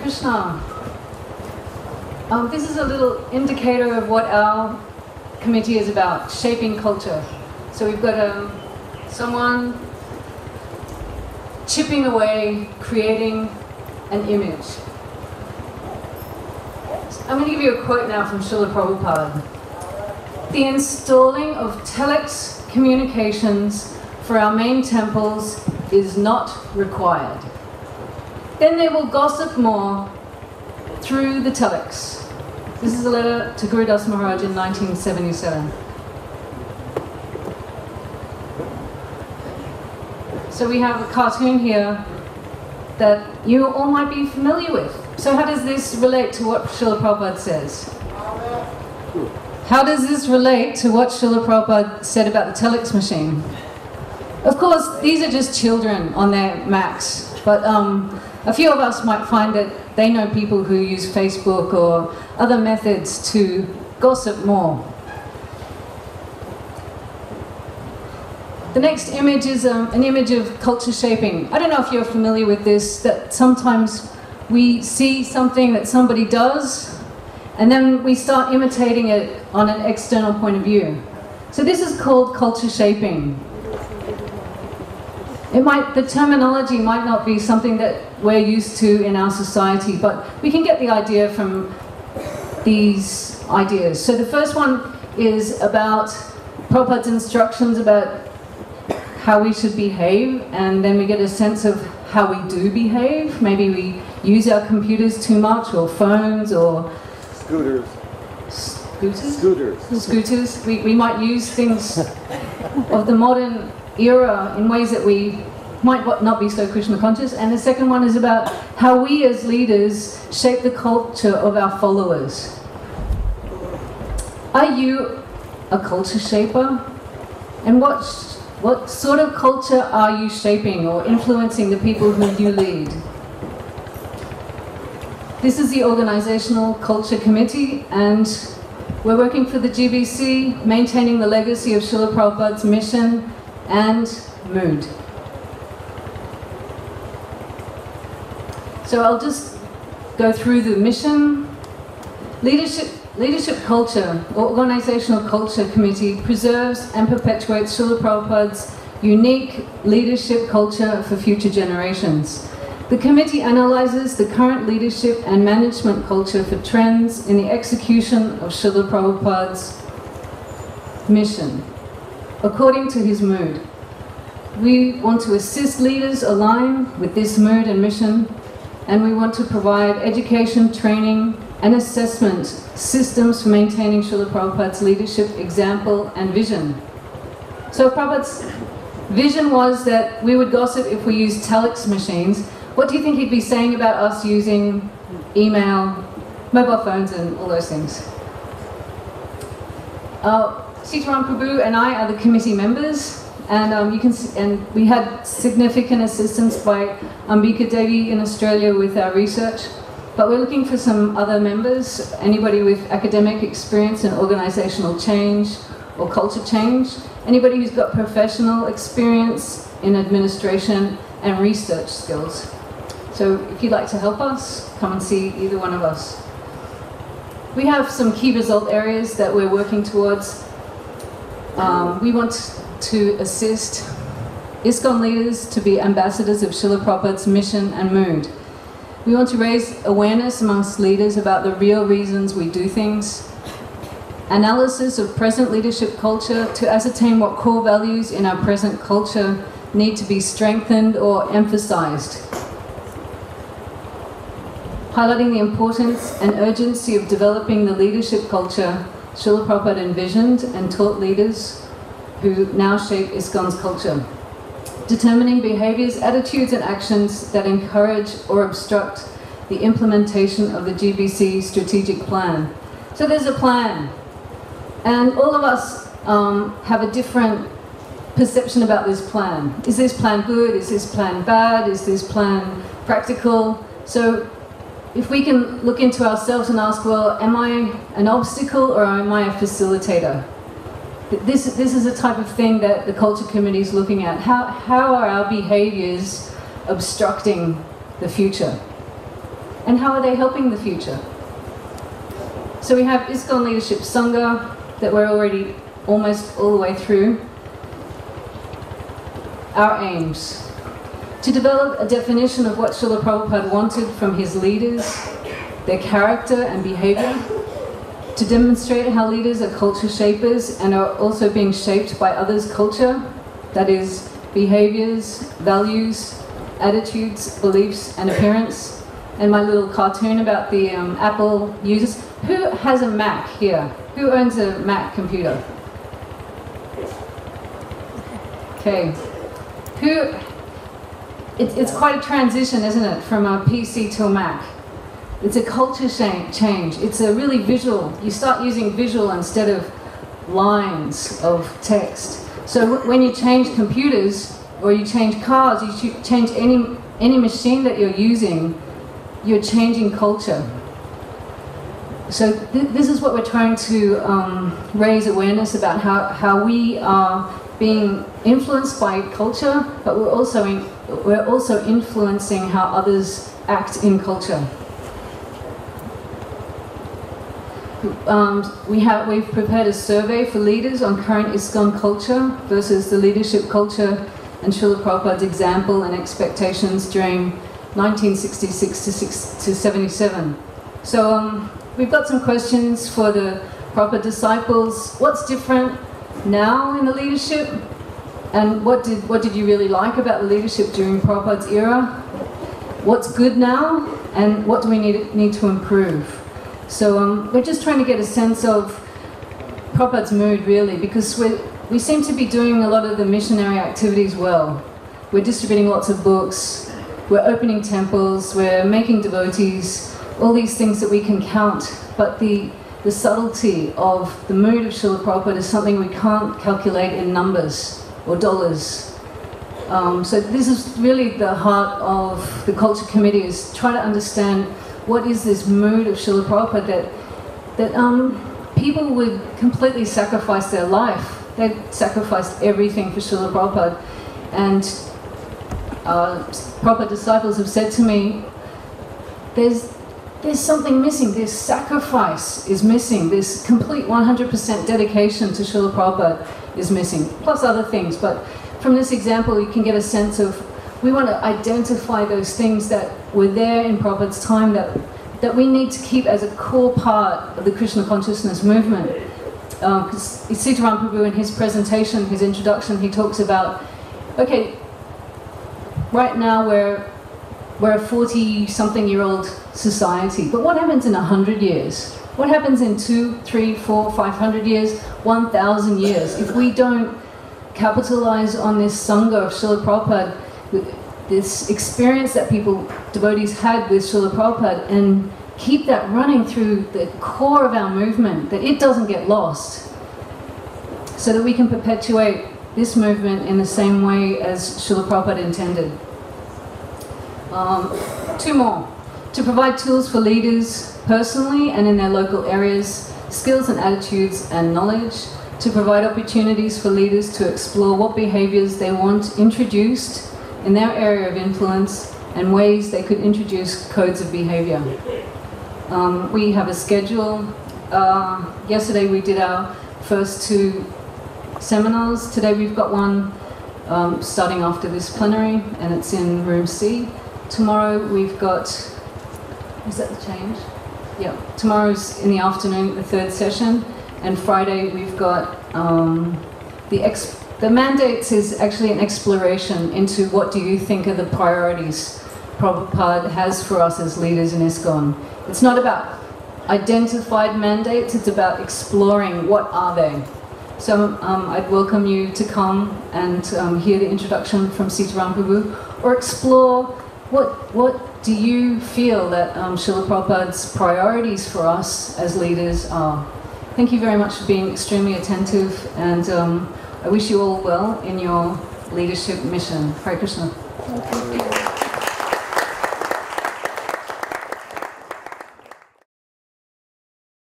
Krishna. This is a little indicator of what our committee is about, shaping culture. So we've got someone chipping away, creating an image. I'm going to give you a quote now from Srila Prabhupada. The installing of telex communications for our main temples is not required. Then they will gossip more through the telex. This is a letter to Guru Das Maharaj in 1977. So we have a cartoon here that you all might be familiar with. So how does this relate to what Srila Prabhupada says? How does this relate to what Srila Prabhupada said about the telex machine? Of course, these are just children on their Macs, but a few of us might find that they know people who use Facebook or other methods to gossip more. The next image is an image of culture shaping. I don't know if you're familiar with this, that sometimes we see something that somebody does and then we start imitating it on an external point of view. So this is called culture shaping. The terminology might not be something that we're used to in our society, but we can get the idea from these ideas. So the first one is about Prabhupada's instructions about how we should behave, and then we get a sense of how we do behave. Maybe we use our computers too much, or phones, or scooters. Scooters. We might use things of the modern era in ways that we might not be so Krishna conscious. And the second one is about how we as leaders shape the culture of our followers. Are you a culture shaper? And what sort of culture are you shaping or influencing the people who you lead? This is the Organizational Culture Committee, and we're working for the GBC, maintaining the legacy of Srila Prabhupada's mission and mood. So I'll just go through the mission. Leadership Culture, or Organizational Culture Committee, preserves and perpetuates Srila Prabhupada's unique leadership culture for future generations. The committee analyzes the current leadership and management culture for trends in the execution of Srila Prabhupada's mission, according to his mood. We want to assist leaders align with this mood and mission, and we want to provide education, training, and assessment systems for maintaining Srila Prabhupada's leadership, example, and vision. So Prabhupada's vision was that we would gossip if we used telex machines. What do you think he'd be saying about us using email, mobile phones, and all those things? Sitaram Prabhu and I are the committee members, and you can see, and we had significant assistance by Ambika Devi in Australia with our research. But we're looking for some other members, anybody with academic experience in organizational change or culture change, anybody who's got professional experience in administration and research skills. So if you'd like to help us, come and see either one of us. We have some key result areas that we're working towards. We want to assist ISKCON leaders to be ambassadors of Srila Prabhupada's mission and mood. We want to raise awareness amongst leaders about the real reasons we do things. Analysis of present leadership culture to ascertain what core values in our present culture need to be strengthened or emphasized. Highlighting the importance and urgency of developing the leadership culture Srila Prabhupada envisioned and taught leaders who now shape ISKCON's culture. Determining behaviors, attitudes, and actions that encourage or obstruct the implementation of the GBC strategic plan. So there's a plan, and all of us have a different perception about this plan. Is this plan good? Is this plan bad? Is this plan practical? So if we can look into ourselves and ask, well, am I an obstacle or am I a facilitator? This is the type of thing that the Culture Committee is looking at. How are our behaviors obstructing the future? And how are they helping the future? So we have ISKCON Leadership Sanga that we're already almost all the way through. Our aims: to develop a definition of what Srila Prabhupada wanted from his leaders, their character and behavior, to demonstrate how leaders are culture shapers and are also being shaped by others' culture, that is, behaviors, values, attitudes, beliefs and appearance. And my little cartoon about the Apple users. Who has a Mac here? Who owns a Mac computer? Okay. It's quite a transition, isn't it, from a PC to a Mac? It's a culture change. It's a really visual. You start using visual instead of lines of text. So when you change computers or you change cars, you change any machine that you're using, you're changing culture. So this is what we're trying to raise awareness about, how we are being influenced by culture, but we're also influencing how others act in culture. We've prepared a survey for leaders on current ISKCON culture versus the leadership culture and Srila Prabhupada's example and expectations during 1966 to 77. So we've got some questions for the Prabhupada disciples. What's different now in the leadership? And what did you really like about the leadership during Prabhupada's era? What's good now? And what do we need to improve? So we're just trying to get a sense of Prabhupada's mood, really, because we seem to be doing a lot of the missionary activities well. We're distributing lots of books, we're opening temples, we're making devotees, all these things that we can count, but the subtlety of the mood of Srila Prabhupada is something we can't calculate in numbers or dollars. So this is really the heart of the Culture Committee, is try to understand what is this mood of Srila Prabhupada that people would completely sacrifice their life. They sacrificed everything for Srila Prabhupada. And Prabhupada disciples have said to me, there's something missing, this sacrifice is missing, this complete 100% dedication to Srila Prabhupada is missing, plus other things. But from this example you can get a sense of, we want to identify those things that were there in Prabhupada's time that we need to keep as a core part of the Krishna consciousness movement. Because Sridhama Prabhu, in his presentation, his introduction, he talks about, okay, right now we're a 40-something-year-old society, but what happens in 100 years? What happens in 2, 3, 4, 500 years, 1,000 years? If we don't capitalize on this Sangha of Srila Prabhupada, this experience that devotees had with Srila Prabhupada, and keep that running through the core of our movement, that it doesn't get lost, so that we can perpetuate this movement in the same way as Srila Prabhupada intended. 2 more. To provide tools for leaders personally and in their local areas, skills and attitudes and knowledge. To provide opportunities for leaders to explore what behaviors they want introduced in their area of influence and ways they could introduce codes of behavior. We have a schedule. Yesterday we did our first 2 seminars. Today we've got one starting after this plenary, and it's in room C. Tomorrow we've got, is that the change? Yeah, tomorrow's in the afternoon, the 3rd session, and Friday we've got the mandates is actually an exploration into what do you think are the priorities Prabhupada has for us as leaders in ISKCON. It's not about identified mandates, it's about exploring what are they. So I'd welcome you to come and hear the introduction from Sridhama Prabhu, or explore what do you feel that Srila Prabhupada's priorities for us as leaders are. Thank you very much for being extremely attentive, and I wish you all well in your leadership mission. Hare Krishna.